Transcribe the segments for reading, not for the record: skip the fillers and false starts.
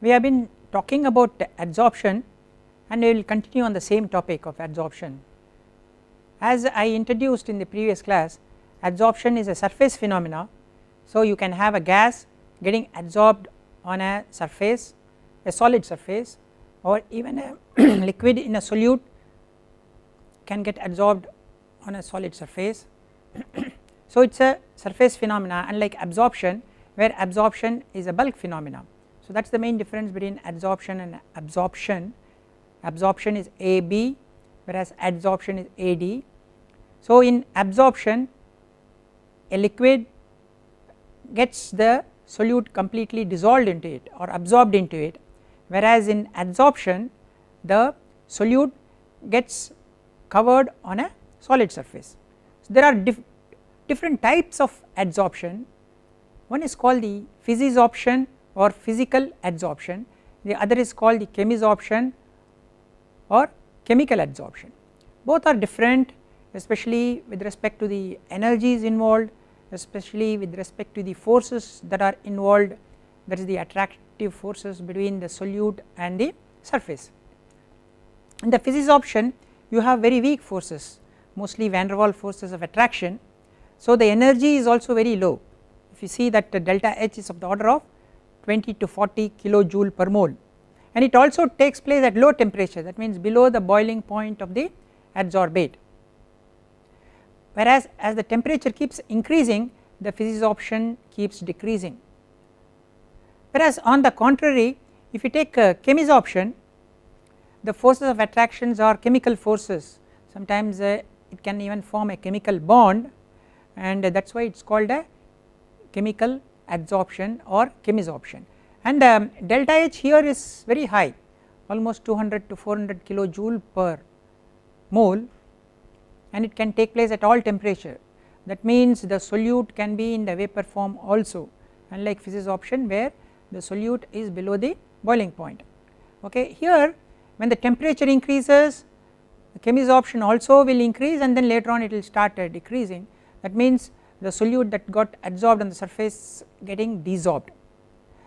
we have been talking about adsorption and we will continue on the same topic of adsorption. As I introduced in the previous class, adsorption is a surface phenomena. So you can have a gas getting adsorbed on a surface, a solid surface, or even a liquid in a solute can get adsorbed on a solid surface. So it is a surface phenomena, unlike absorption, where absorption is a bulk phenomena. So that is the main difference between adsorption and absorption. Absorption is AB, whereas adsorption is AD. So in absorption, a liquid gets the solute completely dissolved into it or absorbed into it, whereas in adsorption the solute gets covered on a solid surface. So there are different types of adsorption. One is called the physisorption or physical adsorption, the other is called the chemisorption or chemical adsorption. Both are different, especially with respect to the energies involved, especially with respect to the forces that are involved, that is the attractive forces between the solute and the surface. In the physisorption you have very weak forces, mostly van der Waals forces of attraction. So the energy is also very low. If you see that the delta H is of the order of 20 to 40 kilojoule per mole, and it also takes place at low temperature, that means below the boiling point of the adsorbate, whereas as the temperature keeps increasing the physisorption keeps decreasing. Whereas on the contrary, if you take chemisorption, the forces of attractions are chemical forces, sometimes it can even form a chemical bond, and that is why it is called a chemical adsorption or chemisorption. And delta H here is very high, almost 200 to 400 kilojoule per mole, and it can take place at all temperature. That means the solute can be in the vapor form also, unlike physisorption where the solute is below the boiling point. Okay, here when the temperature increases, the chemisorption also will increase, and then later on it will start decreasing. That means the solute that got adsorbed on the surface getting desorbed.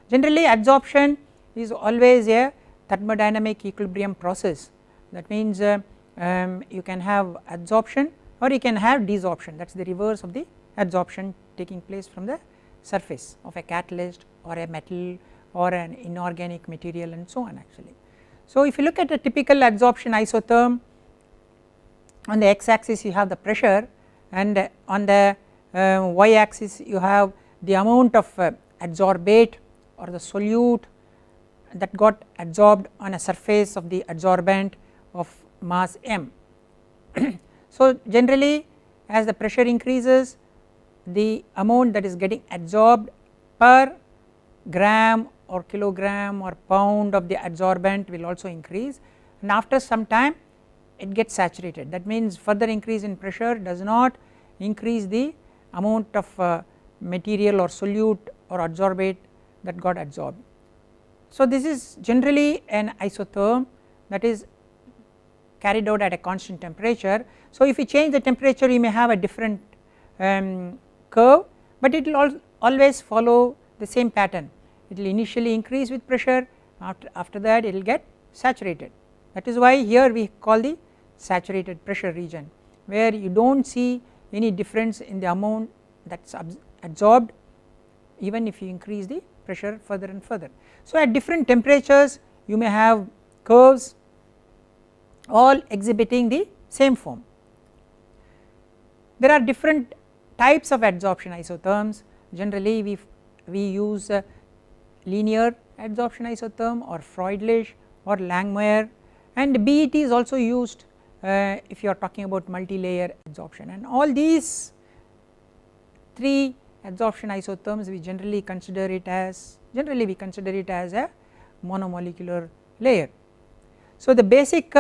Generally adsorption is always a thermodynamic equilibrium process. That means you can have adsorption or you can have desorption, that is the reverse of the adsorption taking place from the surface of a catalyst or a metal or an inorganic material and so on actually. So if you look at a typical adsorption isotherm, on the x axis you have the pressure, and on the y axis you have the amount of adsorbate or the solute that got adsorbed on a surface of the adsorbent of mass m. So generally as the pressure increases, the amount that is getting adsorbed per gram or kilogram or pound of the adsorbent will also increase, and after some time it gets saturated. That means further increase in pressure does not increase the amount of material or solute or adsorbate that got adsorbed. So this is generally an isotherm that is carried out at a constant temperature. So if you change the temperature you may have a different curve, but it will always follow the same pattern. It will initially increase with pressure, after that it will get saturated. That is why here we call the saturated pressure region, where you do not see any difference in the amount that is adsorbed even if you increase the pressure further and further. So at different temperatures you may have curves all exhibiting the same form. There are different types of adsorption isotherms. Generally we use linear adsorption isotherm or Freundlich or Langmuir, and BET is also used if you are talking about multi-layer adsorption, and all these three adsorption isotherms we generally consider it as a monomolecular layer. So the basic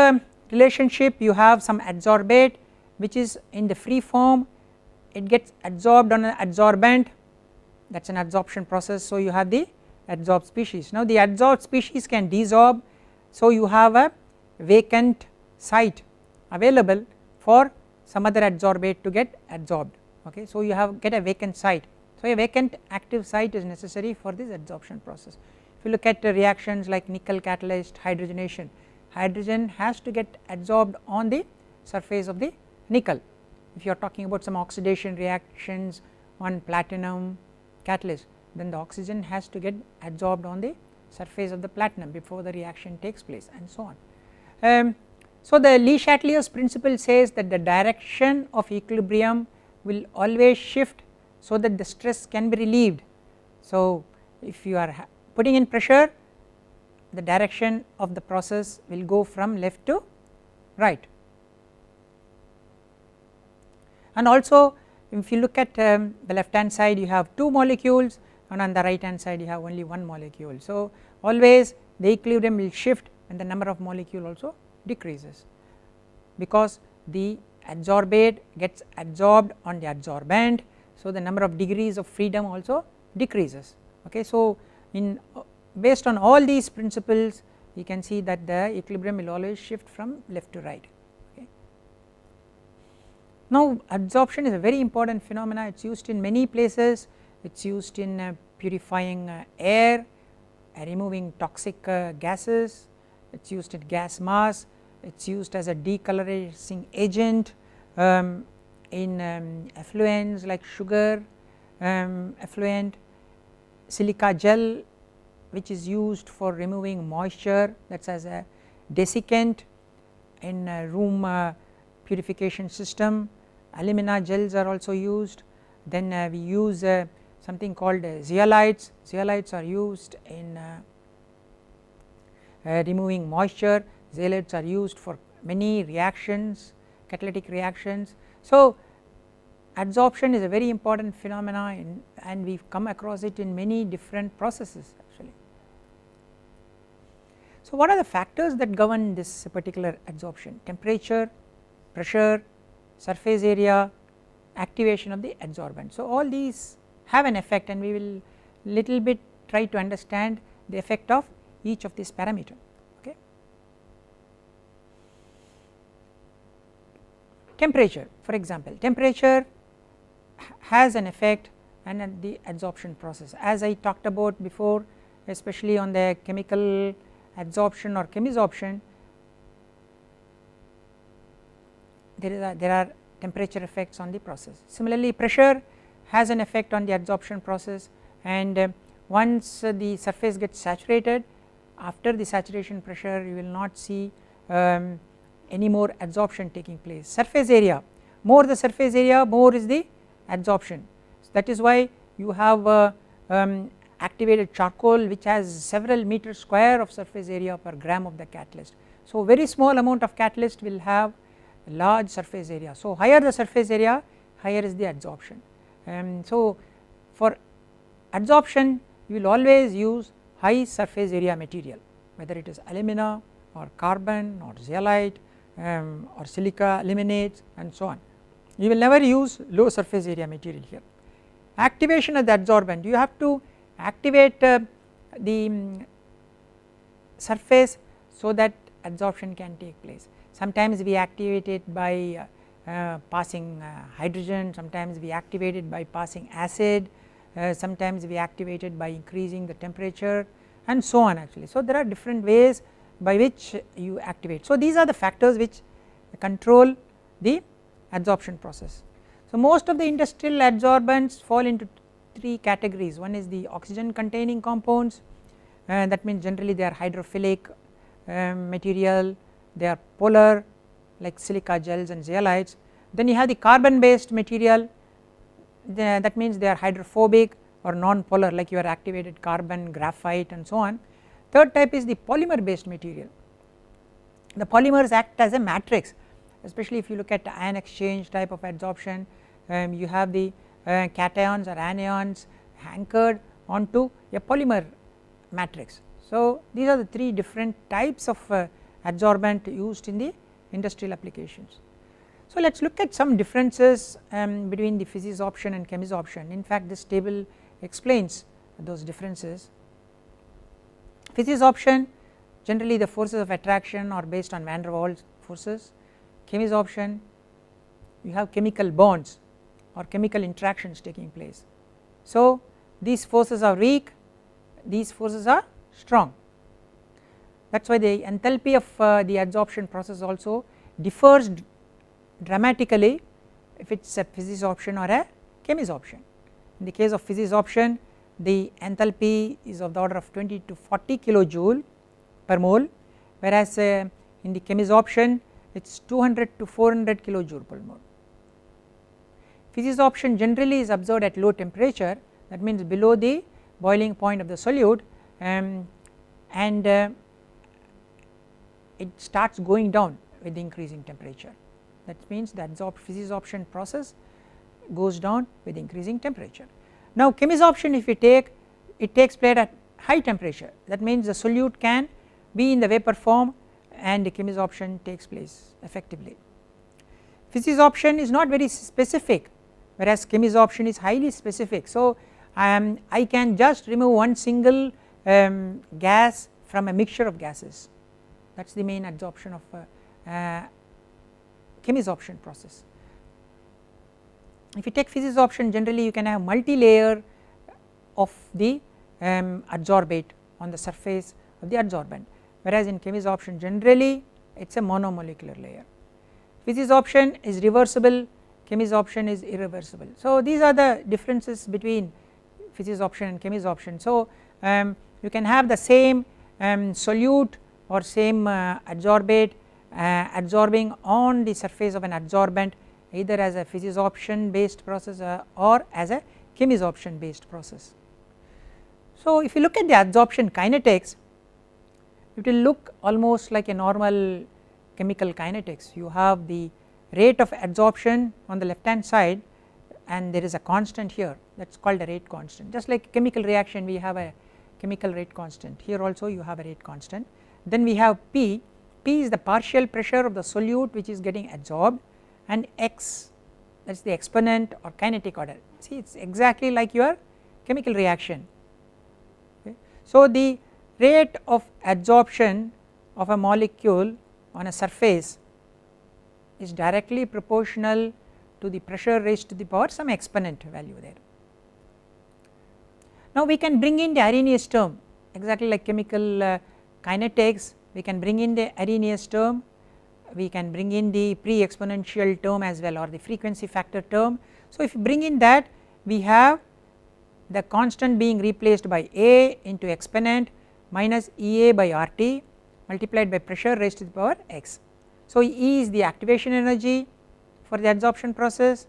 relationship, you have some adsorbate which is in the free form, it gets adsorbed on an adsorbent, that is an adsorption process. So you have the adsorbed species. Now the adsorbed species can desorb, so you have a vacant site available for some other adsorbate to get adsorbed. Okay, so you get a vacant site, so a vacant active site is necessary for this adsorption process. If you look at reactions like nickel catalyst hydrogenation, hydrogen has to get adsorbed on the surface of the nickel. If you are talking about some oxidation reactions on platinum catalyst, then the oxygen has to get adsorbed on the surface of the platinum before the reaction takes place, and so on. So the Le Chatelier's principle says that the direction of equilibrium will always shift so that the stress can be relieved. So if you are putting in pressure, the direction of the process will go from left to right. And also if you look at the left hand side, you have 2 molecules, and on the right hand side you have only 1 molecule. So always the equilibrium will shift and the number of molecule also decreases, because the adsorbate gets adsorbed on the adsorbent, so the number of degrees of freedom also decreases. Okay, so in based on all these principles, you can see that the equilibrium will always shift from left to right. Okay. Now adsorption is a very important phenomena. It is used in many places. It is used in purifying air, removing toxic gases. It is used in gas mask. It is used as a decolorizing agent in effluents like sugar effluent, silica gel, which is used for removing moisture, that is as a desiccant in room purification system. Alumina gels are also used. Then we use something called zeolites. Zeolites are used in removing moisture. Zeolites are used for many reactions, catalytic reactions. So adsorption is a very important phenomena and we have come across it in many different processes actually. So what are the factors that govern this particular adsorption? Temperature, pressure, surface area, activation of the adsorbent. So all these have an effect, and we will little bit try to understand the effect of each of these parameters. Okay. Temperature, for example, temperature has an effect and at the adsorption process, as I talked about before, especially on the chemical adsorption or chemisorption. There are temperature effects on the process. Similarly, pressure has an effect on the adsorption process, and once the surface gets saturated, after the saturation pressure you will not see any more adsorption taking place. Surface area, more the surface area, more is the adsorption. So that is why you have activated charcoal which has several meters square of surface area per gram of the catalyst. So very small amount of catalyst will have large surface area. So higher the surface area, higher is the adsorption. So for adsorption you will always use high surface area material, whether it is alumina or carbon or zeolite or silica aluminates and so on. You will never use low surface area material here. Activation of the adsorbent, you have to activate the surface so that adsorption can take place. Sometimes we activate it by passing hydrogen, sometimes we activate it by passing acid, sometimes we activate it by increasing the temperature and so on actually. So there are different ways by which you activate. So these are the factors which control the adsorption process. So most of the industrial adsorbents fall into 3 categories. One is the oxygen containing compounds, that means generally they are hydrophilic material, they are polar like silica gels and zeolites. Then you have the carbon based material, that means they are hydrophobic or non-polar, like your activated carbon, graphite and so on. Third type is the polymer based material. The polymers act as a matrix, especially if you look at ion exchange type of adsorption. You have the cations or anions anchored onto a polymer matrix. So these are the 3 different types of adsorbent used in the industrial applications. So let us look at some differences between the physisorption and chemisorption. In fact this table explains those differences. Physisorption, generally the forces of attraction are based on van der Waals forces. Chemisorption, you have chemical bonds or chemical interactions taking place. So these forces are weak, these forces are strong. That is why the enthalpy of the adsorption process also differs dramatically if it is a physisorption or a chemisorption. In the case of physisorption, the enthalpy is of the order of 20 to 40 kilojoule per mole, whereas in the chemisorption it is 200 to 400 kilojoule per mole. Physisorption generally is observed at low temperature, that means below the boiling point of the solute, and it starts going down with the increasing temperature. That means the physisorption process goes down with increasing temperature. Now chemisorption, if we take, it takes place at high temperature, that means the solute can be in the vapor form and the chemisorption takes place effectively. Physisorption is not very specific, whereas chemisorption is highly specific. So I can just remove one single gas from a mixture of gases. That is the main adsorption of chemisorption process. If you take physisorption, generally you can have multi-layer of the adsorbate on the surface of the adsorbent, whereas in chemisorption generally it is a monomolecular layer. Physisorption is reversible, chemisorption is irreversible. So these are the differences between physisorption and chemisorption. So you can have the same solute or same adsorbate adsorbing on the surface of an adsorbent, either as a physisorption based process or as a chemisorption based process. So if you look at the adsorption kinetics, it will look almost like a normal chemical kinetics. You have the rate of adsorption on the left hand side and there is a constant here, that is called a rate constant. Just like chemical reaction, we have a chemical rate constant, here also you have a rate constant. Then we have P, P is the partial pressure of the solute which is getting adsorbed, and X, that is the exponent or kinetic order. See, it is exactly like your chemical reaction. Okay. So the rate of adsorption of a molecule on a surface is directly proportional to the pressure raised to the power some exponent value there. Now we can bring in the Arrhenius term, exactly like chemical kinetics, we can bring in the Arrhenius term, we can bring in the pre-exponential term as well, or the frequency factor term. So if you bring in that, we have the constant being replaced by A into exponent minus EA by RT multiplied by pressure raised to the power X. So E is the activation energy for the adsorption process,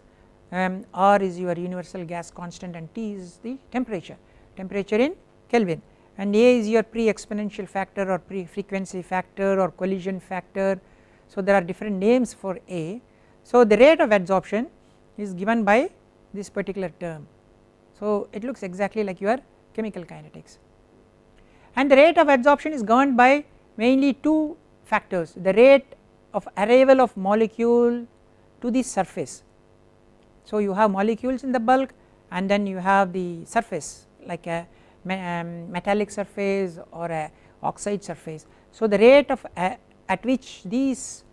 R is your universal gas constant, and T is the temperature in Kelvin, and A is your pre-exponential factor or pre-frequency factor or collision factor. So there are different names for A. So the rate of adsorption is given by this particular term. So it looks exactly like your chemical kinetics, and the rate of adsorption is governed by mainly two factors: the rate of arrival of molecule to the surface. So you have molecules in the bulk and then you have the surface like a metallic surface or a oxide surface. So the rate of at which these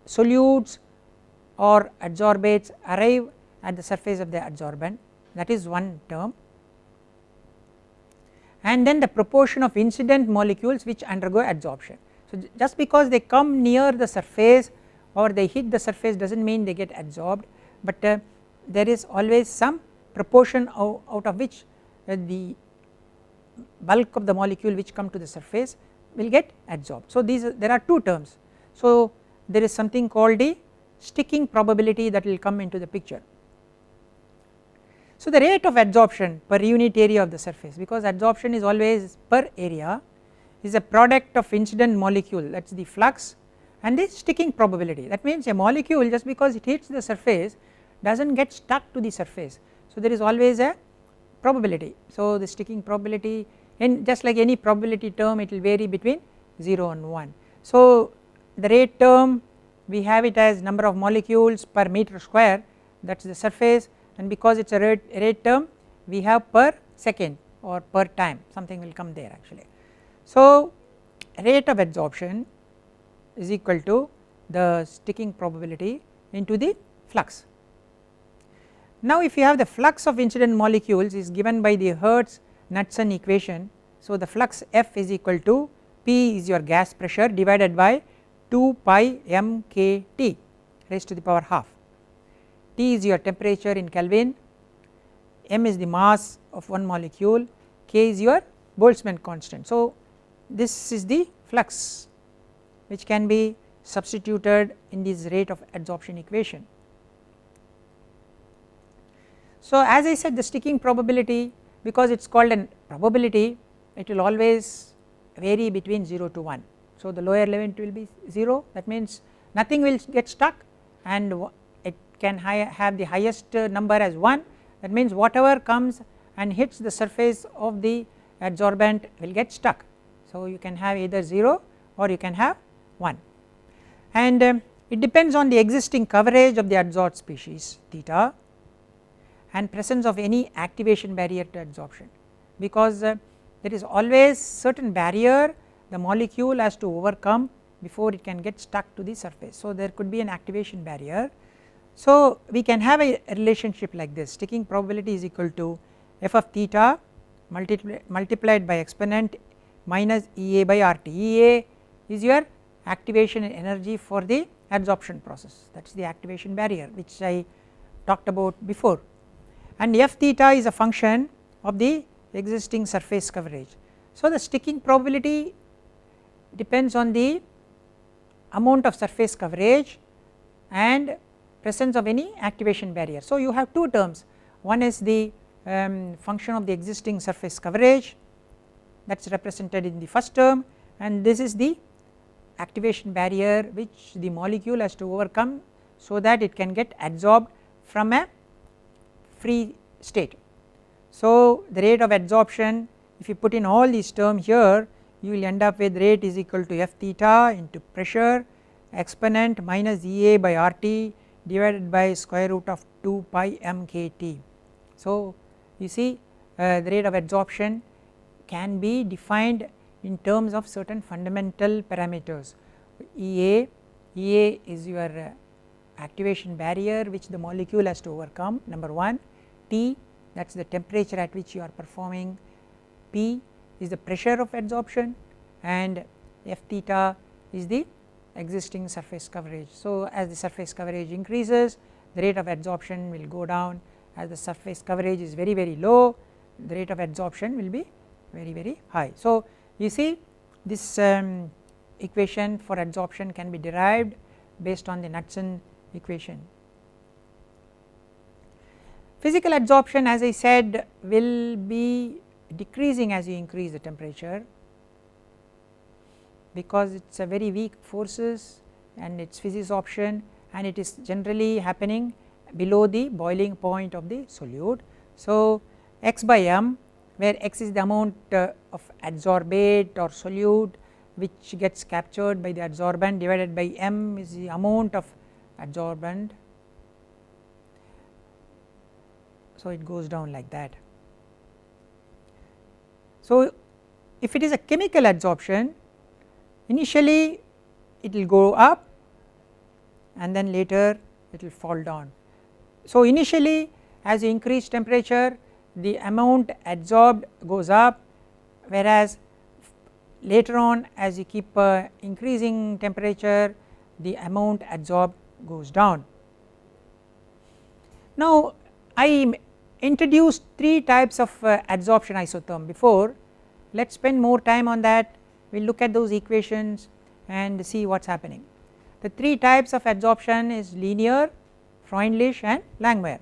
solutes or adsorbates arrive at the surface of the adsorbent, that is one term, and then the proportion of incident molecules which undergo adsorption. So just because they come near the surface or they hit the surface does not mean they get adsorbed, but there is always some proportion out of which the bulk of the molecule which come to the surface will get adsorbed. So there are two terms. So there is something called the sticking probability that will come into the picture. So the rate of adsorption per unit area of the surface, because adsorption is always per area, is a product of incident molecule, that is the flux, and the sticking probability. That means a molecule, just because it hits the surface, does not get stuck to the surface. So there is always a probability. So the sticking probability, and just like any probability term, it will vary between 0 and 1. So the rate term, we have it as number of molecules per meter square, that is the surface, and because it is a rate term, we have per second or per time, something will come there actually. So rate of adsorption is equal to the sticking probability into the flux. Now if you have the flux of incident molecules is given by the Hertz-Knudsen equation. So the flux F is equal to P is your gas pressure divided by 2 pi mkt raised to the power half. T is your temperature in Kelvin, m is the mass of one molecule, k is your Boltzmann constant. So this is the flux which can be substituted in this rate of adsorption equation. So as I said, the sticking probability, because it is called a probability, it will always vary between 0 to 1. So the lower limit will be 0, that means nothing will get stuck, and it can have the highest number as 1, that means whatever comes and hits the surface of the adsorbent will get stuck. So you can have either 0 or you can have 1, and it depends on the existing coverage of the adsorbed species theta and presence of any activation barrier to adsorption, because there is always certain barrier the molecule has to overcome before it can get stuck to the surface. So there could be an activation barrier. So we can have a relationship like this: sticking probability is equal to f of theta multiplied by exponent minus Ea by RT. Ea is your activation energy for the adsorption process, that is the activation barrier which I talked about before, and f theta is a function of the existing surface coverage. So the sticking probability depends on the amount of surface coverage and presence of any activation barrier. So you have two terms, one is the function of the existing surface coverage, that is represented in the first term, and this is the activation barrier which the molecule has to overcome so that it can get adsorbed from a free state. So the rate of adsorption, if you put in all these terms here, you will end up with rate is equal to f theta into pressure exponent minus Ea by RT divided by square root of 2 pi mkt. So you see the rate of adsorption can be defined in terms of certain fundamental parameters. Ea is your activation barrier which the molecule has to overcome, number 1. T, that is the temperature at which you are performing. P is the pressure of adsorption, and f theta is the existing surface coverage. So as the surface coverage increases, the rate of adsorption will go down. As the surface coverage is very very low, the rate of adsorption will be very very high. So you see this equation for adsorption can be derived based on the Knudsen equation. Physical adsorption, as I said, will be decreasing as you increase the temperature, because it is a very weak forces and its physisorption, and it is generally happening below the boiling point of the solute. So x by m, where x is the amount of adsorbate or solute which gets captured by the adsorbent, divided by m is the amount of adsorbent. So it goes down like that. So if it is a chemical adsorption, initially it will go up and then later it will fall down. So initially as you increase temperature, the amount adsorbed goes up, whereas later on as you keep increasing temperature, the amount adsorbed goes down. Now I introduced 3 types of adsorption isotherm before. Let us spend more time on that. We will look at those equations and see what is happening. The 3 types of adsorption is linear, Freundlich and Langmuir.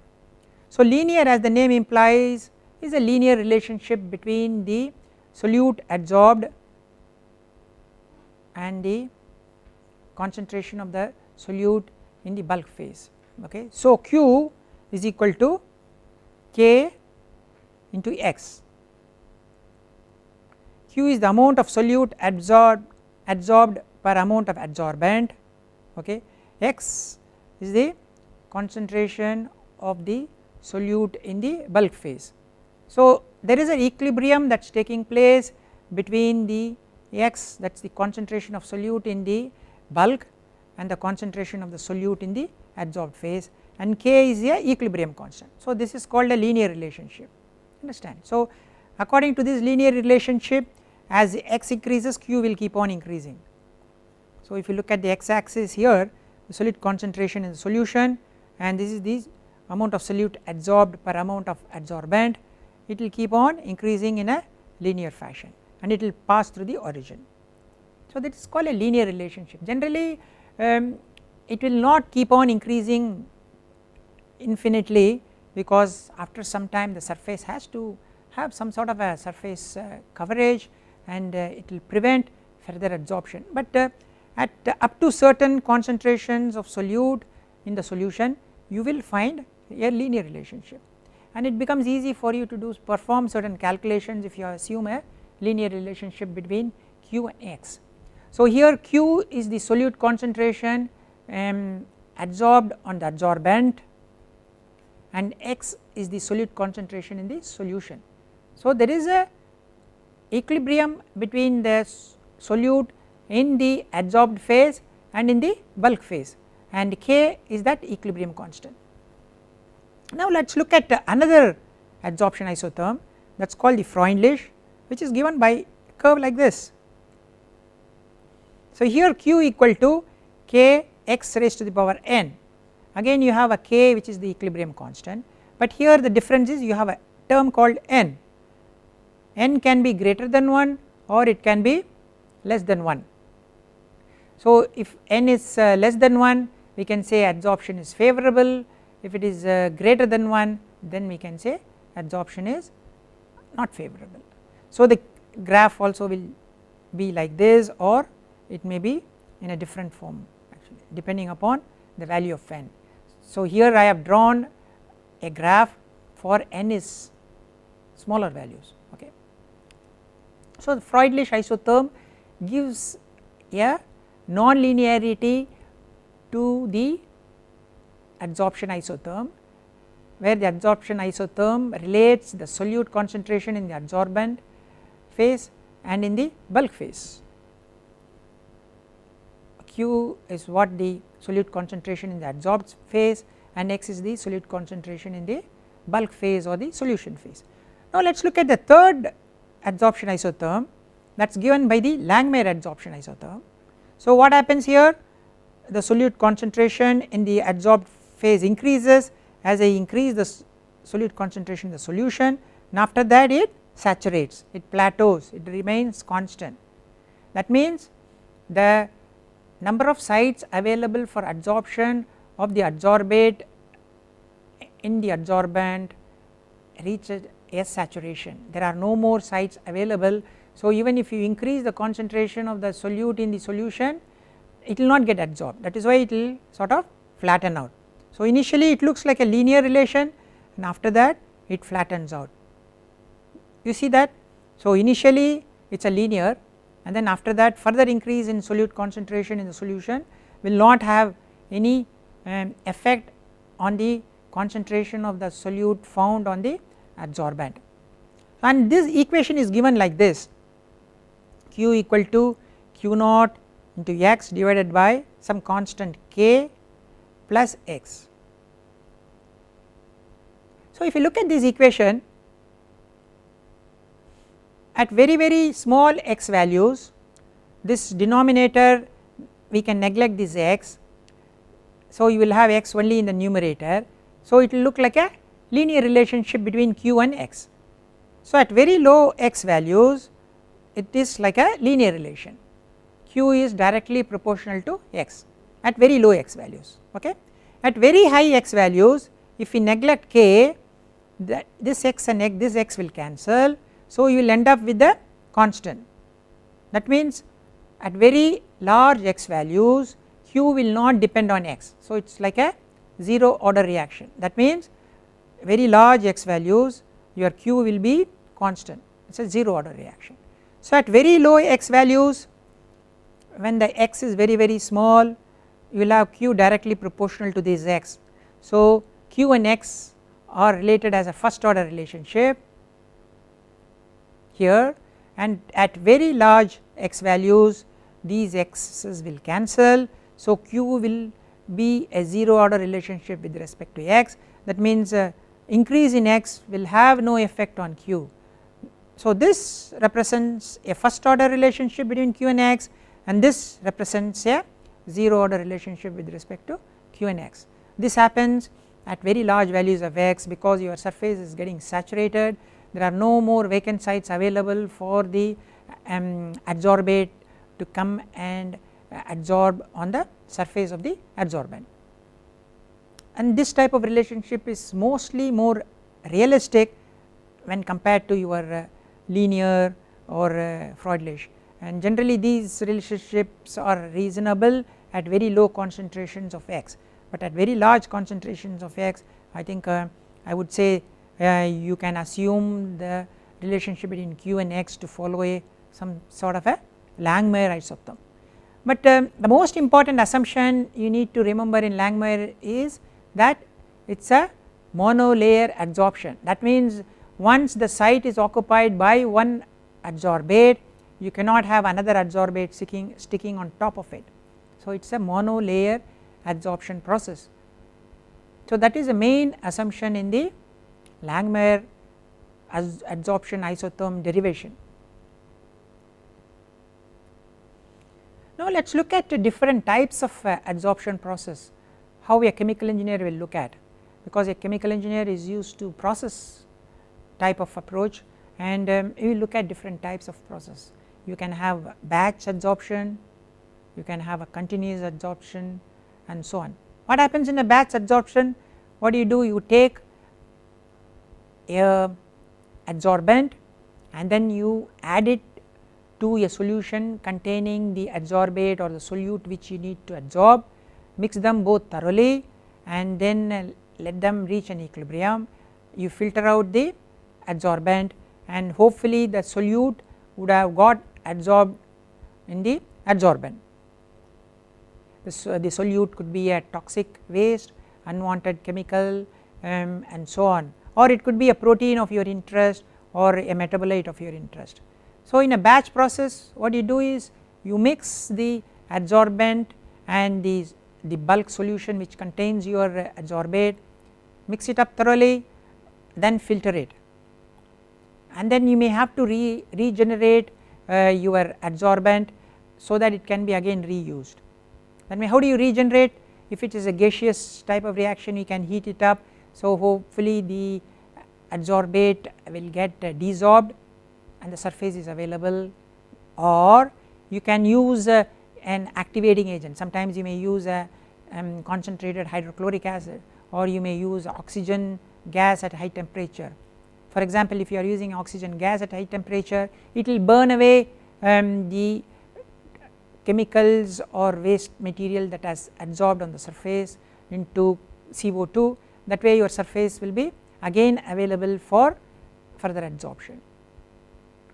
So linear, as the name implies, is a linear relationship between the solute adsorbed and the concentration of the solute in the bulk phase. Okay. So Q is equal to K into X. Q is the amount of solute adsorbed per amount of adsorbent. Okay. X is the concentration of the solute in the bulk phase. So there is an equilibrium that is taking place between the X, that is the concentration of solute in the bulk, and the concentration of the solute in the adsorbed phase, and K is the equilibrium constant. So this is called a linear relationship, understand. So according to this linear relationship, as x increases q will keep on increasing. So if you look at the x axis here, the solute concentration in the solution, and this is the amount of solute adsorbed per amount of adsorbent, it will keep on increasing in a linear fashion and it will pass through the origin. So that is called a linear relationship. Generally it will not keep on increasing infinitely, because after some time the surface has to have some sort of a surface coverage, and it will prevent further adsorption, but at up to certain concentrations of solute in the solution you will find a linear relationship, and it becomes easy for you to perform certain calculations if you assume a linear relationship between q and x. So here q is the solute concentration adsorbed on the adsorbent, and x is the solute concentration in the solution. So there is a equilibrium between the solute in the adsorbed phase and in the bulk phase, and k is that equilibrium constant. Now let us look at another adsorption isotherm, that is called the Freundlich, which is given by a curve like this. So here q equal to k x raised to the power n, again you have a k which is the equilibrium constant, but here the difference is you have a term called n. N can be greater than 1 or it can be less than 1. So if n is less than 1, we can say adsorption is favorable, if it is greater than 1, then we can say adsorption is not favorable. So the graph also will be like this, or it may be in a different form actually depending upon the value of n. So here I have drawn a graph for n is smaller values. Okay. So the Freundlich isotherm gives a non-linearity to the adsorption isotherm, where the adsorption isotherm relates the solute concentration in the adsorbent phase and in the bulk phase. Q is what the solute concentration in the adsorbed phase, and x is the solute concentration in the bulk phase or the solution phase. Now let us look at the third adsorption isotherm, that is given by the Langmuir adsorption isotherm. So what happens here, the solute concentration in the adsorbed phase increases as I increase the solute concentration in the solution, and after that it saturates, it plateaus, it remains constant. That means the number of sites available for adsorption of the adsorbate in the adsorbent reaches a saturation, there are no more sites available. So even if you increase the concentration of the solute in the solution, it will not get adsorbed, that is why it will sort of flatten out. So initially it looks like a linear relation, and after that it flattens out, you see that. So initially it is a linear, and then after that further increase in solute concentration in the solution will not have any effect on the concentration of the solute found on the adsorbent. And this equation is given like this, q equal to q naught into x divided by some constant k plus x. So if you look at this equation, at very small x values, this denominator we can neglect this x, so you will have x only in the numerator, so it will look like a linear relationship between q and x. So at very low x values it is like a linear relation, q is directly proportional to x at very low x values. Okay. At very high x values, if we neglect k, this x and x, this x will cancel, so you will end up with the constant. That means at very large x values q will not depend on x, so it is like a zero order reaction. That means very large x values your q will be constant, it is a zero order reaction. So at very low x values, when the x is very small, you will have q directly proportional to this x. So q and x are related as a first order relationship here, and at very large x values these x's will cancel, so q will be a zero order relationship with respect to x. That means increase in x will have no effect on q, So this represents a first order relationship between Q and X, and this represents a 0 order relationship with respect to Q and X. This happens at very large values of X because your surface is getting saturated, there are no more vacant sites available for the adsorbate to come and adsorb on the surface of the adsorbent, and this type of relationship is mostly more realistic when compared to your linear or Freundlich, and generally these relationships are reasonable at very low concentrations of X, but at very large concentrations of X I think I would say you can assume the relationship between Q and X to follow some sort of a Langmuir isotherm. But the most important assumption you need to remember in Langmuir is that it is a monolayer adsorption. That means once the site is occupied by one adsorbate, you cannot have another adsorbate sticking on top of it. So it is a monolayer adsorption process. So that is the main assumption in the Langmuir adsorption isotherm derivation. Now let us look at different types of adsorption process, how a chemical engineer will look at, because a chemical engineer is used to process type of approach, and you will look at different types of process. You can have batch adsorption, you can have a continuous adsorption, and so on. What happens in a batch adsorption? What do? You take a adsorbent and then you add it to a solution containing the adsorbate or the solute which you need to adsorb, mix them both thoroughly and then let them reach an equilibrium. You filter out the adsorbent and hopefully the solute would have got adsorbed in the adsorbent. The solute could be a toxic waste, unwanted chemical and so on, or it could be a protein of your interest or a metabolite of your interest. So in a batch process what you do is you mix the adsorbent and the bulk solution which contains your adsorbate, mix it up thoroughly, then filter it, and then you may have to regenerate your adsorbent so that it can be again reused. Then how do you regenerate? If it is a gaseous type of reaction you can heat it up, so hopefully the adsorbate will get desorbed and the surface is available, or you can use an activating agent. Sometimes you may use a concentrated hydrochloric acid, or you may use oxygen gas at high temperature. For example, if you are using oxygen gas at high temperature, it will burn away the chemicals or waste material that has adsorbed on the surface into CO2. That way your surface will be again available for further adsorption.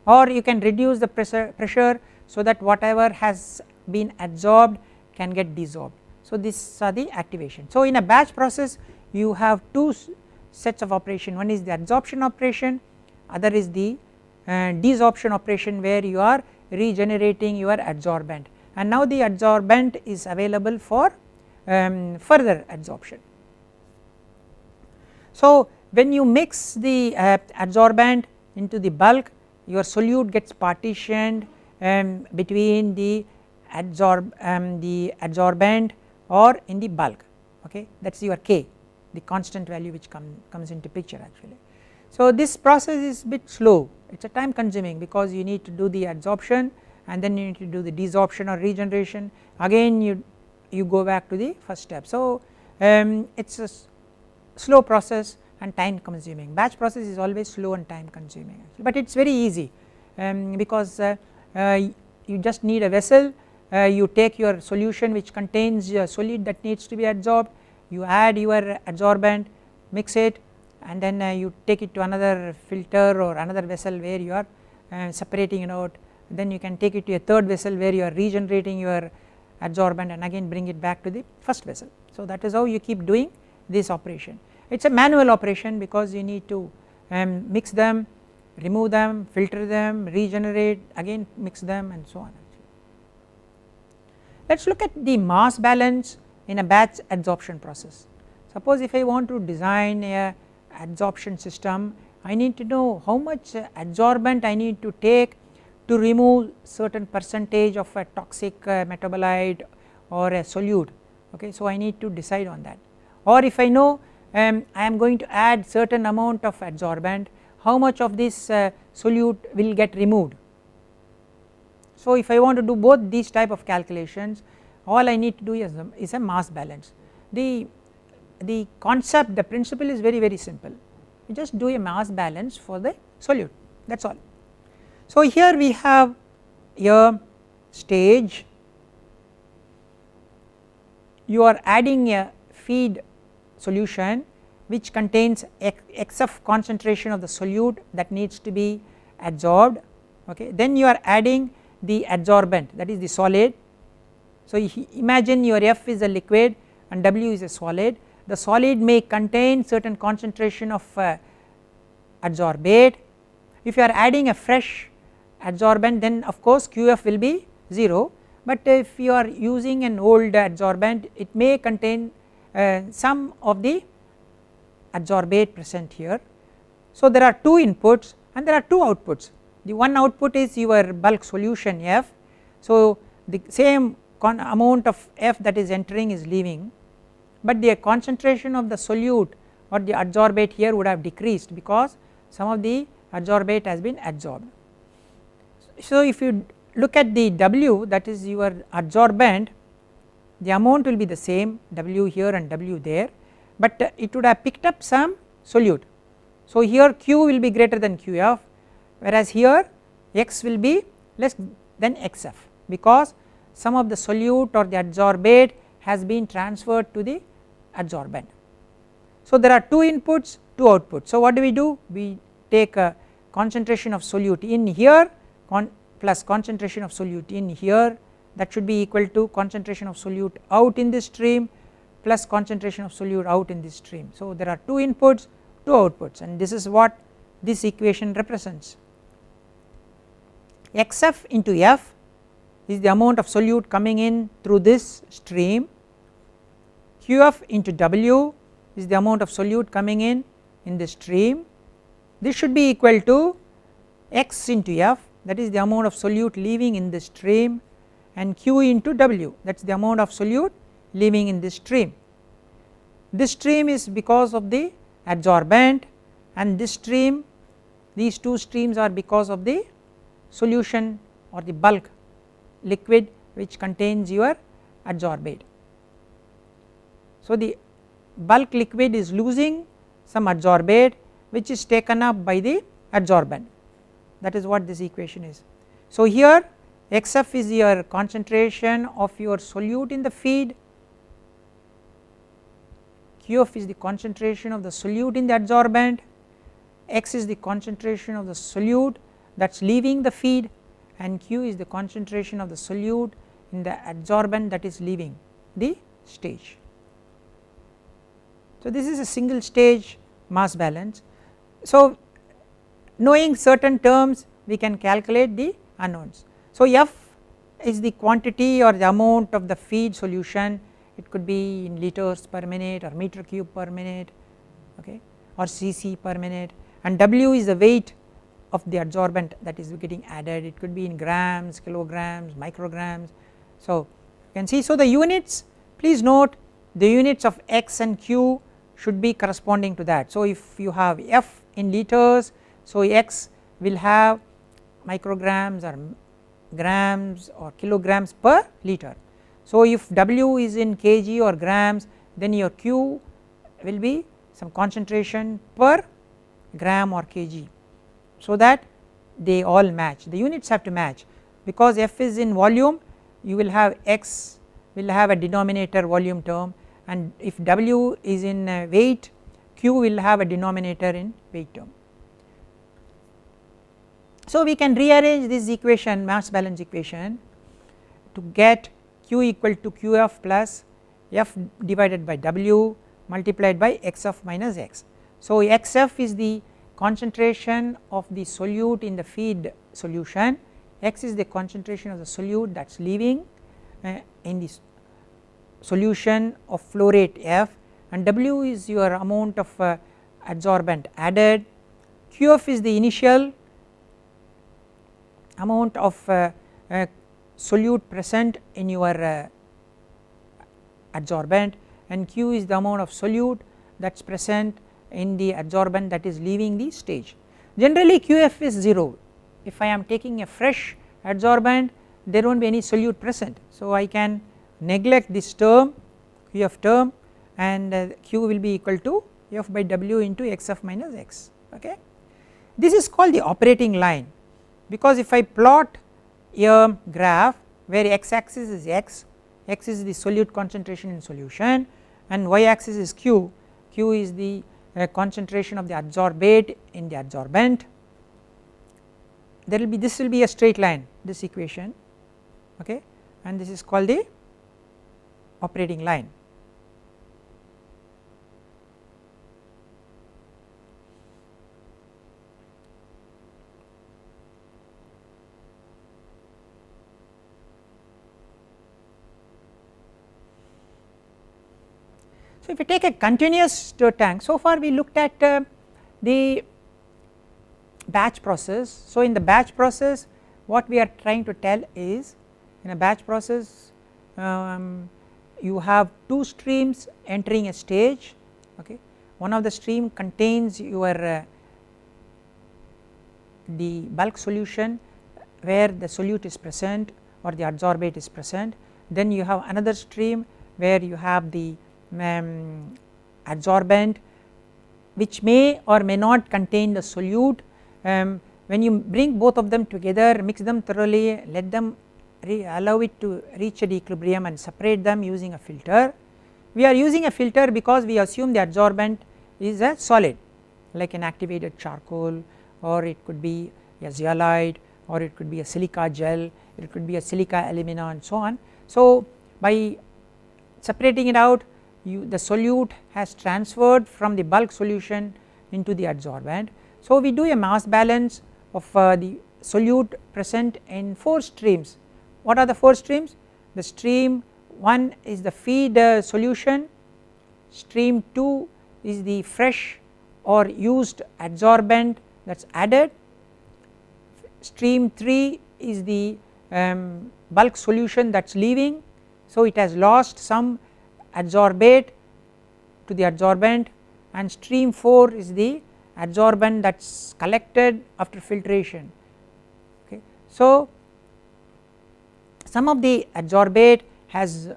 Or you can reduce the pressure so that whatever has been adsorbed can get desorbed. So these are the activation. So in a batch process you have two sets of operation, one is the adsorption operation, other is the desorption operation where you are regenerating your adsorbent, and now the adsorbent is available for further adsorption. So when you mix the adsorbent into the bulk, your solute gets partitioned between the adsorbent or in the bulk, okay, that is your K, the constant value which comes into picture actually. So this process is bit slow, it is a time consuming because you need to do the adsorption and then you need to do the desorption or regeneration, again you go back to the first step. So it is a slow process and time consuming. Batch process is always slow and time consuming actually, but it is very easy because you just need a vessel, you take your solution which contains a solute that needs to be adsorbed, you add your adsorbent, mix it, and then you take it to another filter or another vessel where you are separating it out, then you can take it to a third vessel where you are regenerating your adsorbent and again bring it back to the first vessel. So that is how you keep doing this operation. It is a manual operation because you need to mix them, remove them, filter them, regenerate, again mix them and so on. Let us look at the mass balance in a batch adsorption process. Suppose if I want to design a adsorption system I need to know how much adsorbent I need to take to remove certain percentage of a toxic metabolite or a solute, okay. So I need to decide on that, or if I know I am going to add certain amount of adsorbent, how much of this solute will get removed. So if I want to do both these type of calculations, all I need to do is a mass balance. The concept, the principle is very simple, you just do a mass balance for the solute, that is all. So here we have a stage, you are adding a feed solution which contains XF concentration of the solute that needs to be adsorbed, okay. Then you are adding the adsorbent, that is the solid. So imagine your F is a liquid and W is a solid, the solid may contain certain concentration of adsorbate. If you are adding a fresh adsorbent, then of course QF will be 0, but if you are using an old adsorbent, it may contain some of the adsorbate present here. So there are two inputs and there are two outputs, the one output is your bulk solution F, so the same amount of F that is entering is leaving, but the concentration of the solute or the adsorbate here would have decreased because some of the adsorbate has been adsorbed. So if you look at the W, that is your adsorbent, the amount will be the same, W here and W there, but it would have picked up some solute. So here Q will be greater than QF, whereas here X will be less than XF because some of the solute or the adsorbate has been transferred to the adsorbent. So there are two inputs, two outputs. So what do? We take a concentration of solute in here plus concentration of solute in here, that should be equal to concentration of solute out in this stream plus concentration of solute out in this stream. So there are two inputs, two outputs, and this is what this equation represents. XF into F is the amount of solute coming in through this stream, QF into W is the amount of solute coming in this stream. This should be equal to X into F, that is the amount of solute leaving in this stream, and Q into W, that is the amount of solute leaving in this stream. This stream is because of the adsorbent, and this stream, these two streams are because of the solution or the bulk liquid which contains your adsorbate. So the bulk liquid is losing some adsorbate which is taken up by the adsorbent, that is what this equation is. So here XF is your concentration of your solute in the feed, QF is the concentration of the solute in the adsorbent, X is the concentration of the solute that is leaving the feed, and Q is the concentration of the solute in the adsorbent that is leaving the stage. So this is a single stage mass balance. So knowing certain terms we can calculate the unknowns. So F is the quantity or the amount of the feed solution, it could be in liters per minute or meter cube per minute, okay, or cc per minute, and W is the weight of the adsorbent that is getting added, it could be in grams, kilograms, micrograms. So you can see, so the units, please note the units of X and Q should be corresponding to that. So if you have F in liters, so X will have micrograms or grams or kilograms per liter. So if W is in kg or grams, then your Q will be some concentration per gram or kg, so that they all match, the units have to match, because F is in volume, you will have X will have a denominator volume term, and if W is in weight, Q will have a denominator in weight term. So we can rearrange this equation, mass balance equation, to get Q equal to QF plus F divided by W multiplied by XF minus X. So XF is the concentration of the solute in the feed solution, X is the concentration of the solute that is leaving in this solution of flow rate F, and W is your amount of adsorbent added QF is the initial amount of solute present in your adsorbent, and Q is the amount of solute that is present in the adsorbent that is leaving the stage. Generally QF is 0. If I am taking a fresh adsorbent, there will not be any solute present, so I can neglect this term QF term, and Q will be equal to F by W into XF minus X. Okay. This is called the operating line, because if I plot a graph where x axis is x is the solute concentration in solution, and y axis is q is the concentration of the adsorbate in the adsorbent, there will be, this will be a straight line, this equation, okay, and this is called the operating line. So if you take a continuous tank, so far we looked at the batch process. So in the batch process, what we are trying to tell is, in a batch process you have two streams entering a stage, okay. One of the stream contains your the bulk solution where the solute is present or the adsorbate is present, then you have another stream where you have the adsorbent which may or may not contain the solute. When you bring both of them together, mix them thoroughly, let them allow it to reach an equilibrium and separate them using a filter. We are using a filter because we assume the adsorbent is a solid, like an activated charcoal, or it could be a zeolite, or it could be a silica gel, it could be a silica alumina and so on. So by separating it out, the solute has transferred from the bulk solution into the adsorbent. So we do a mass balance of the solute present in 4 streams. What are the 4 streams? The stream 1 is the feed solution, stream 2 is the fresh or used adsorbent that is added, stream 3 is the bulk solution that is leaving, so it has lost some adsorbate to the adsorbent, and stream 4 is the adsorbent that is collected after filtration. Okay. So some of the adsorbate has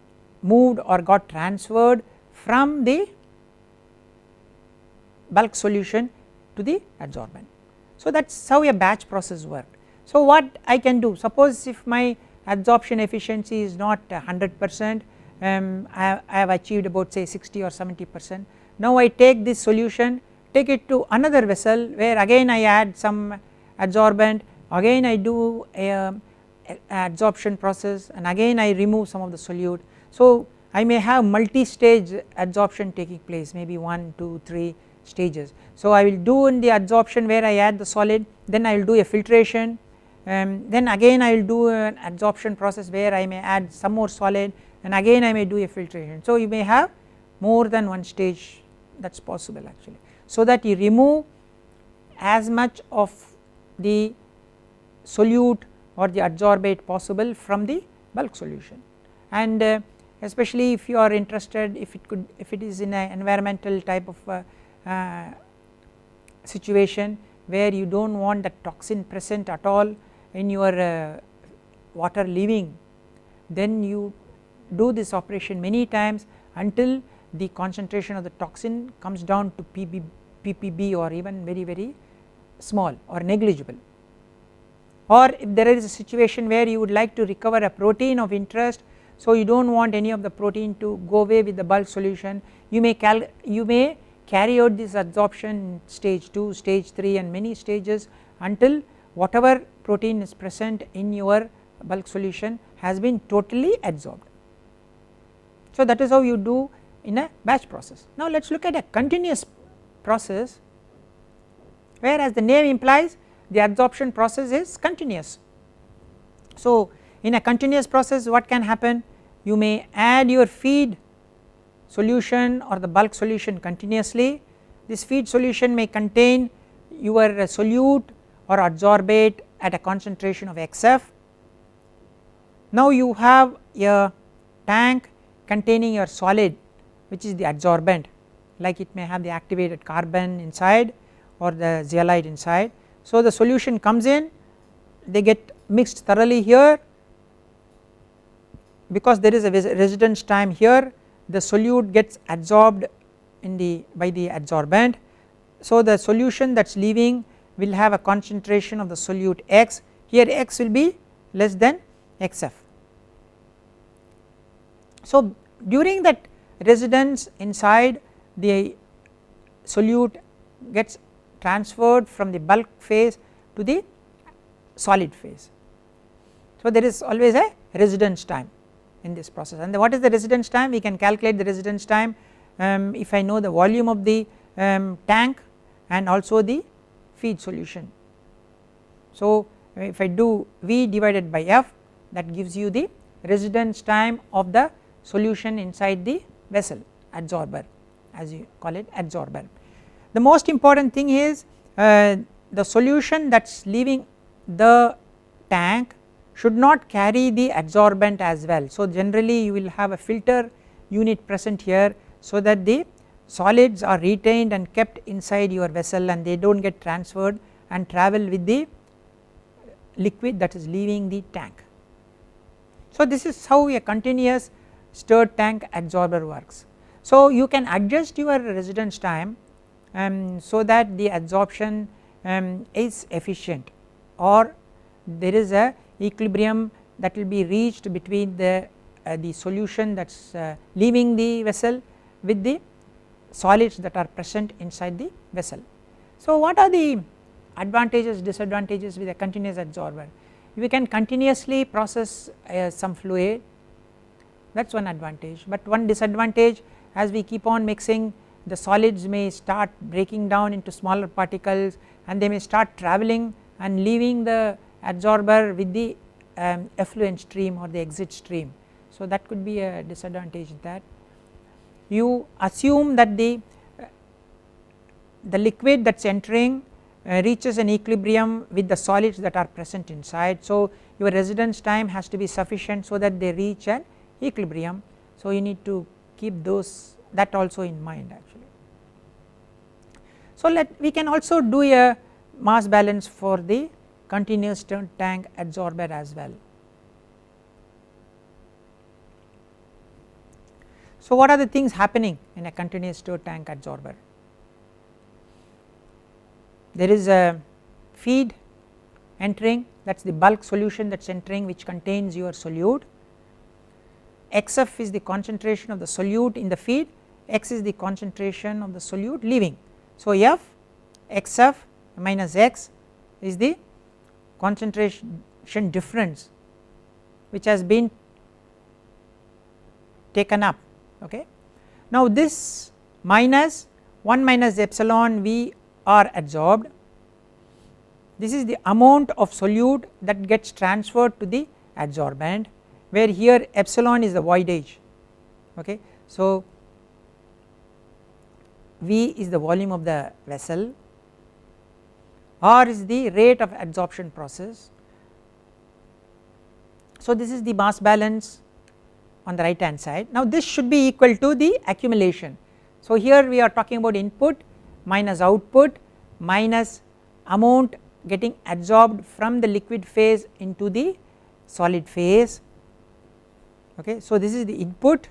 moved or got transferred from the bulk solution to the adsorbent. So that is how a batch process works. So what I can do, suppose if my adsorption efficiency is not 100%, I have achieved about say 60 or 70%. Now I take this solution, take it to another vessel where again I add some adsorbent, again I do a adsorption process, and again I remove some of the solute. So I may have multi-stage adsorption taking place, maybe 1, 2, 3 stages. So I will do in the adsorption where I add the solid, then I will do a filtration, then again I will do an adsorption process where I may add some more solid, and again I may do a filtration. So you may have more than one stage, that is possible actually, so that you remove as much of the solute or the adsorbate possible from the bulk solution. And especially if you are interested, if it is in an environmental type of situation where you do not want the toxin present at all in your water leaving, then you do this operation many times until the concentration of the toxin comes down to ppb or even very small or negligible. Or if there is a situation where you would like to recover a protein of interest, so you do not want any of the protein to go away with the bulk solution, you may carry out this adsorption stage 2, stage 3 and many stages until whatever protein is present in your bulk solution has been totally adsorbed. So that is how you do in a batch process. Now let us look at a continuous process, where as the name implies the adsorption process is continuous. So in a continuous process what can happen? You may add your feed solution or the bulk solution continuously. This feed solution may contain your solute or adsorbate at a concentration of XF. Now you have a tank containing your solid which is the adsorbent, like it may have the activated carbon inside or the zeolite inside. So the solution comes in, they get mixed thoroughly here, because there is a residence time here, the solute gets adsorbed in the by the adsorbent. So the solution that is leaving will have a concentration of the solute X, here X will be less than XF. So during that residence inside, the solute gets transferred from the bulk phase to the solid phase. So there is always a residence time in this process, and what is the residence time? We can calculate the residence time if I know the volume of the tank and also the feed solution. So if I do V divided by F, that gives you the residence time of the solution inside the vessel, adsorber, as you call it, adsorber. The most important thing is the solution that is leaving the tank should not carry the adsorbent as well. So generally you will have a filter unit present here, so that the solids are retained and kept inside your vessel and they do not get transferred and travel with the liquid that is leaving the tank. So this is how a continuous stirred tank adsorber works. So you can adjust your residence time so that the adsorption is efficient, or there is a equilibrium that will be reached between the solution that is leaving the vessel with the solids that are present inside the vessel. So what are the advantages, disadvantages with a continuous adsorber? We can continuously process some fluid, that is one advantage, but one disadvantage, as we keep on mixing, the solids may start breaking down into smaller particles and they may start traveling and leaving the adsorber with the effluent stream or the exit stream. So that could be a disadvantage. That you assume that the liquid that is entering reaches an equilibrium with the solids that are present inside. So your residence time has to be sufficient so that they reach an equilibrium. So you need to keep that also in mind actually. So we can also do a mass balance for the continuous stirred tank adsorber as well. So what are the things happening in a continuous stirred tank adsorber? There is a feed entering, that is the bulk solution that is entering, which contains your solute. XF is the concentration of the solute in the feed, X is the concentration of the solute leaving. So F XF minus X is the concentration difference which has been taken up. Okay. Now this minus 1 minus epsilon V are adsorbed, this is the amount of solute that gets transferred to the adsorbent, where here epsilon is the voidage. Okay. So V is the volume of the vessel, R is the rate of adsorption process. So this is the mass balance on the right hand side. Now this should be equal to the accumulation. So here we are talking about input minus output minus amount getting adsorbed from the liquid phase into the solid phase. Okay. So this is the input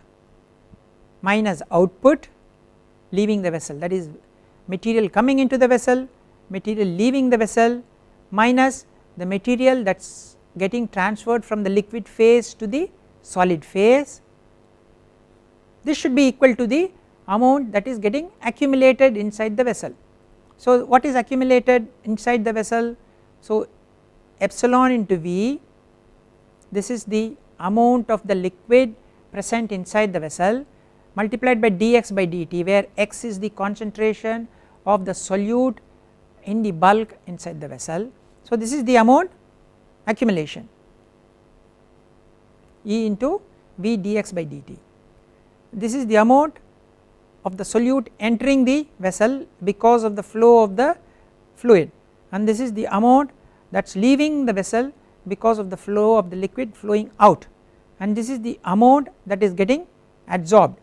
minus output leaving the vessel, that is material coming into the vessel, material leaving the vessel, minus the material that is getting transferred from the liquid phase to the solid phase. This should be equal to the amount that is getting accumulated inside the vessel. So what is accumulated inside the vessel? So epsilon into V, this is the amount of the liquid present inside the vessel, multiplied by dx by dt, where x is the concentration of the solute in the bulk inside the vessel. So this is the amount accumulation, E into V dx by dt. This is the amount of the solute entering the vessel because of the flow of the fluid, and this is the amount that is leaving the vessel because of the flow of the liquid flowing out, and this is the amount that is getting adsorbed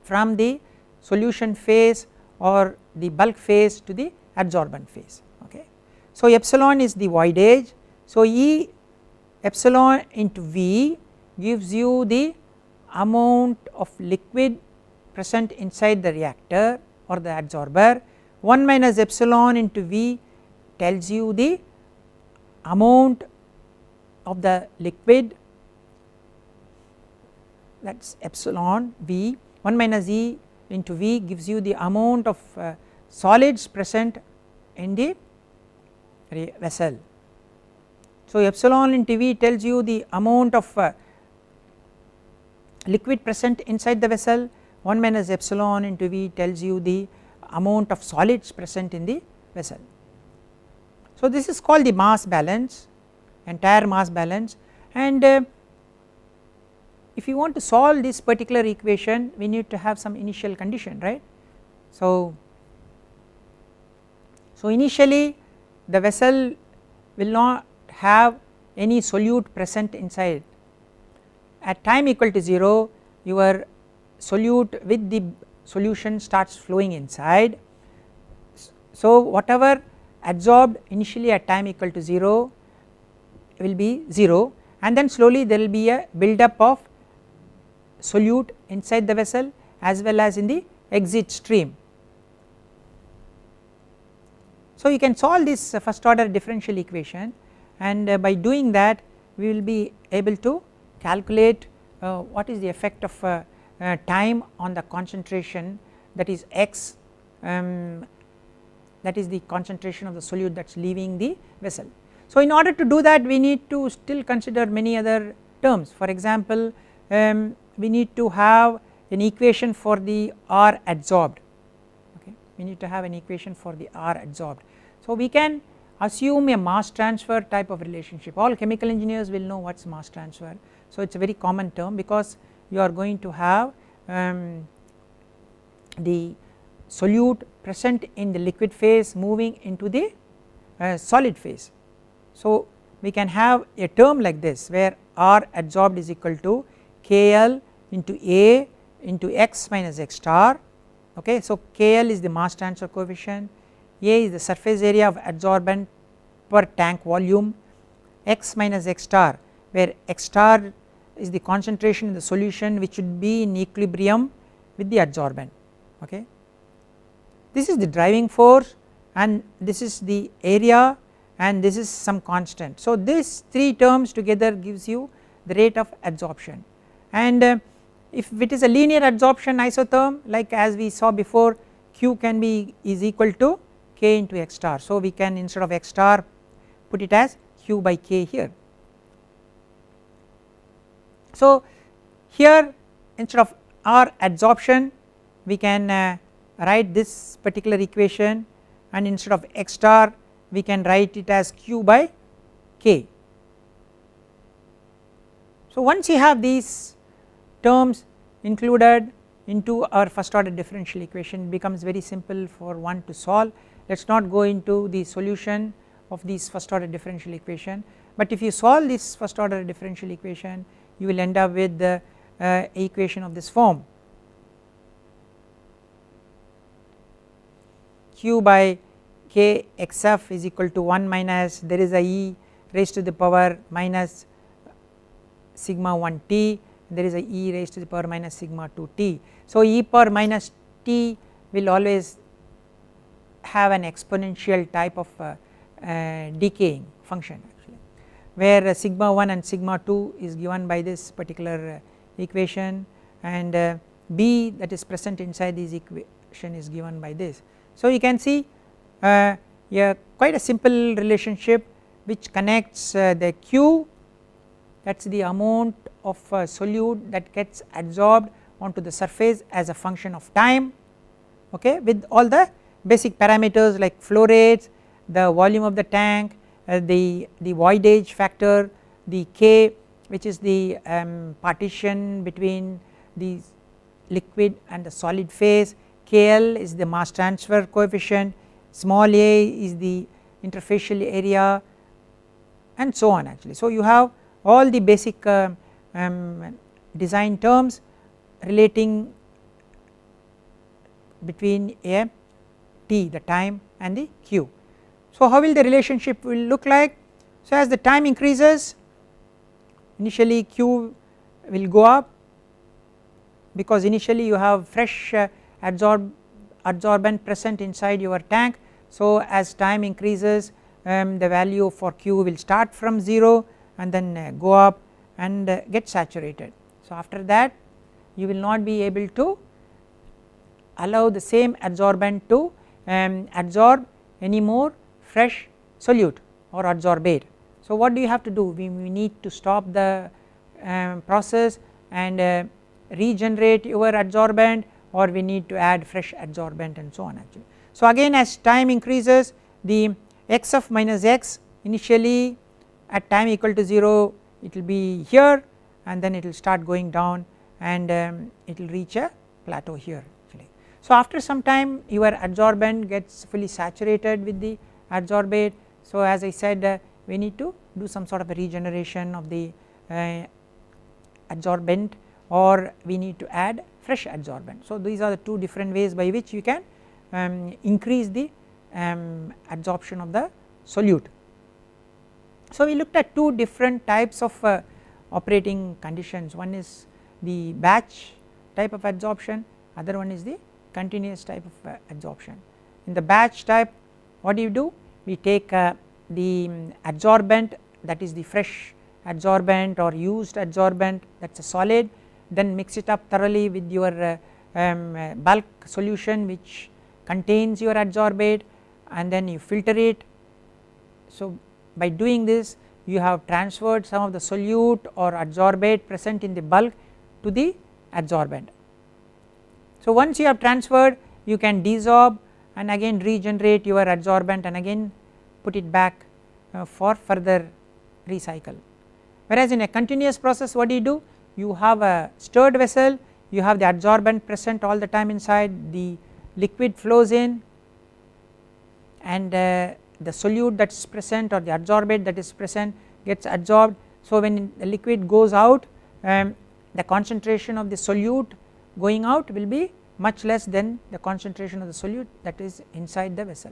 from the solution phase or the bulk phase to the adsorbent phase. Okay. So epsilon is the voidage, so E epsilon into V gives you the amount of liquid present inside the reactor or the adsorber. 1 minus epsilon into V tells you the amount of the liquid, that is epsilon V. 1 minus E into V gives you the amount of solids present in the vessel. So epsilon into V tells you the amount of liquid present inside the vessel, 1 minus epsilon into V tells you the amount of solids present in the vessel. So this is called the mass balance, entire mass balance, and if you want to solve this particular equation we need to have some initial condition, right. So initially the vessel will not have any solute present inside. At time equal to 0 your solute with the solution starts flowing inside. So whatever adsorbed initially at time equal to 0 will be 0, and then slowly there will be a build up of solute inside the vessel as well as in the exit stream. So you can solve this first order differential equation, and by doing that we will be able to calculate what is the effect of time on the concentration, that is x, that is the concentration of the solute that is leaving the vessel. So in order to do that we need to still consider many other terms. For example, we need to have an equation for the R adsorbed, okay. We need to have an equation for the R adsorbed. So we can assume a mass transfer type of relationship. All chemical engineers will know what is mass transfer. So it is a very common term because you are going to have the solute present in the liquid phase moving into the solid phase. So we can have a term like this where R adsorbed is equal to KL into A into x minus x star, okay. So KL is the mass transfer coefficient, A is the surface area of adsorbent per tank volume, x minus x star where x star is the concentration in the solution which should be in equilibrium with the adsorbent, okay. This is the driving force and this is the area and this is some constant. So these three terms together gives you the rate of adsorption, and if it is a linear adsorption isotherm like as we saw before, Q can be is equal to K into x star. So we can instead of x star put it as Q by K here. So here instead of R adsorption we can write this particular equation, and instead of x star we can write it as Q by K. So once you have these terms included into our first order differential equation, it becomes very simple for one to solve. Let us not go into the solution of this first order differential equation, but if you solve this first order differential equation you will end up with the equation of this form: Q by K xf is equal to 1 minus there is a E raised to the power minus sigma 1 t, there is a E raised to the power minus sigma 2 t. So E power minus t will always have an exponential type of decaying function actually, where sigma 1 and sigma 2 is given by this particular equation, and B that is present inside this equation is given by this. So you can see quite a simple relationship which connects the Q, that is the amount of solute that gets adsorbed onto the surface as a function of time, okay, with all the basic parameters like flow rates, the volume of the tank, the voidage factor, the K which is the partition between the liquid and the solid phase, KL is the mass transfer coefficient, small a is the interfacial area and so on actually. So you have all the basic design terms relating between a t, the time, and the q. So how will the relationship will look like? So as the time increases, initially q will go up because initially you have fresh adsorbent present inside your tank. So as time increases, the value for q will start from 0 and then go up and get saturated. So after that you will not be able to allow the same adsorbent to adsorb any more fresh solute or adsorbate. So what do you have to do? We need to stop the process and regenerate your adsorbent, or we need to add fresh adsorbent and so on actually. So again as time increases, the x of minus x initially at time equal to 0 it will be here and then it will start going down and it will reach a plateau here actually. So after some time your adsorbent gets fully saturated with the adsorbate. So as I said, we need to do some sort of a regeneration of the adsorbent, or we need to add fresh adsorbent. So these are the two different ways by which you can increase the adsorption of the solute. So we looked at two different types of operating conditions. One is the batch type of adsorption, other one is the continuous type of adsorption. In the batch type, what do? We take the adsorbent, that is the fresh adsorbent or used adsorbent, that is a solid, then mix it up thoroughly with your bulk solution which contains your adsorbate, and then you filter it. So by doing this you have transferred some of the solute or adsorbate present in the bulk to the adsorbent. So once you have transferred, you can desorb and again regenerate your adsorbent and again put it back for further recycle. Whereas in a continuous process, what do? You have a stirred vessel, you have the adsorbent present all the time inside, the liquid flows in and the solute that is present or the adsorbate that is present gets adsorbed. So when the liquid goes out, the concentration of the solute going out will be much less than the concentration of the solute that is inside the vessel.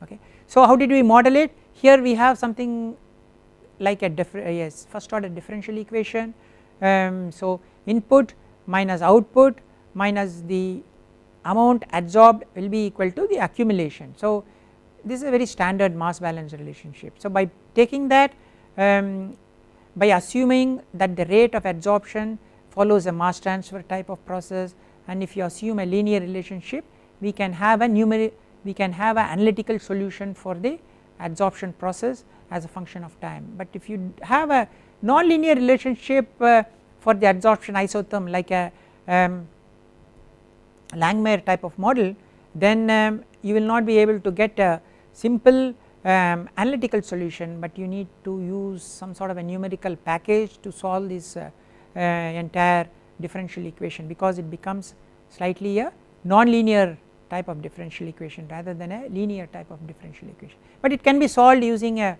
Okay. So how did we model it? Here we have something like a first order differential equation. So input minus output minus the amount adsorbed will be equal to the accumulation. So this is a very standard mass balance relationship. So by taking that, by assuming that the rate of adsorption follows a mass transfer type of process, and if you assume a linear relationship, we can have an analytical solution for the adsorption process as a function of time. But if you have a non-linear relationship for the adsorption isotherm like a Langmuir type of model, then you will not be able to get a simple analytical solution, but you need to use some sort of a numerical package to solve this entire differential equation, because it becomes slightly a non-linear type of differential equation rather than a linear type of differential equation. But it can be solved using a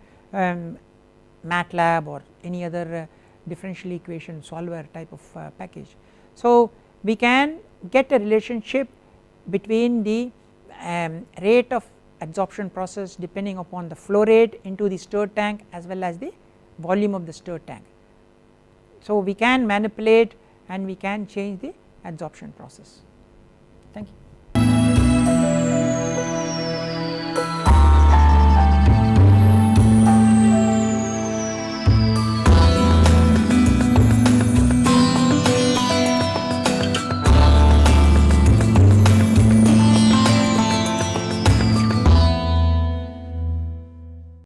MATLAB or any other differential equation solver type of package. So we can get a relationship between the rate of adsorption process depending upon the flow rate into the stirred tank as well as the volume of the stirred tank. So we can manipulate and we can change the adsorption process. Thank you.